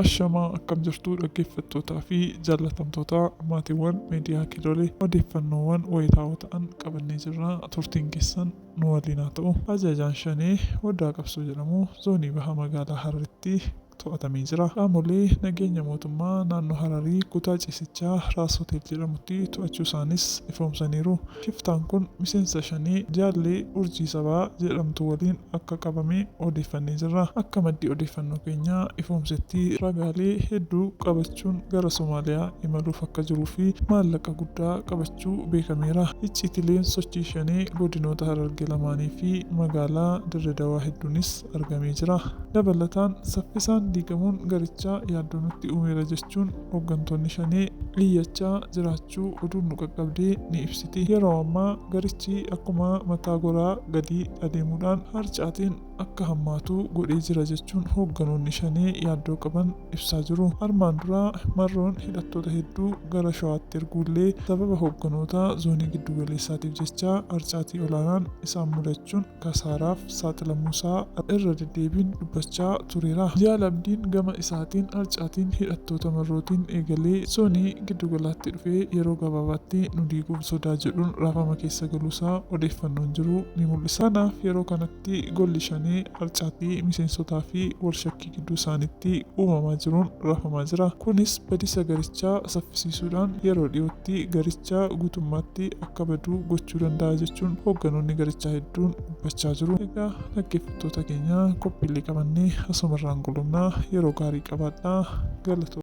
Ashamaa akkam jirtu dhaggeeffattootaa fi jaallatamtoota maatiiwwan miidiyaa Kiilolee odeeffannoowwan wayitaawoo ta'an qabannee jirra. Turtiin keessan nu waliin haa ta'u. Ajajaan Shanee Odaa Qabsoo jedhamu zoonii baha magaalaa Hararitti to'atamee jira. Qaamolee nageenya mootummaa naannoo Hararii kutaa ciisichaa Raas Hotel jedhamutti to'achuu isaanis ifoomsaniiru. Shiftaan kun miseensa Shanee Jaallee Urjii Sabaa jedhamtu waliin akka qabame odeeffannee jirra. Akka maddi odeeffannoo keenyaa ifoomsetti ragaalee hedduu qabachuun gara Somaaliyaa imaluuf akka jiruu fi maallaqa guddaa qabachuu beekameera. Icciitileen sochii Shanee godinoota Harargee lamaanii fi magaalaa Dirre Dawaa hedduunis argamee jira. Dabalataan saffisaan diigamuun garichaa yaaddoo nutti uumeera jechuun hooggantoonni Shanee iyyachaa jiraachuu oduun nu qaqqabdee ni ibsiti. Yeroo ammaa garichi akkuma mataa goraa gadi adeemuudhaan harcaatiin akka hammaatu godhee jira jechuun hoogganoonni Shanee yaaddoo qaban ibsaa jiru. Armaan duraa marroon hidhattoota hedduu gara Shawaatti erguullee sababa hoogganoota zoonii giddu galeessaatiif jecha harcaatii olaanaan isaan mudachuun kasaaraaf saaxilamuusaa irra deddeebiin dubbachaa tureera. Abdiin gama isaatiin harcaatiin hidhattoota marrootiin eegalee zoonii giddu galaatti dhufee yeroo gabaabaatti nu diiguuf sodaa jedhuun raafama keessa galuusaa odeeffannoon jiru ni mul'isa. Kanaaf yeroo kanatti golli Shanee harcaatii miseensotaa fi walshakkii gidduu isaaniitti uumamaa jiruun raafamaa jira. Kunis badisa garichaa saffisiisuudhaan yeroo dhiyootti garicha guutummaatti akka badu gochuu danda'a jechuun hoogganoonni garichaa hedduun dubbachaa jiru. Egaa dhaggeeffattoota keenya qophiilee qabannee asumarraan gulumnaa yeroo gaarii qabaadhaa. Galatoomaa.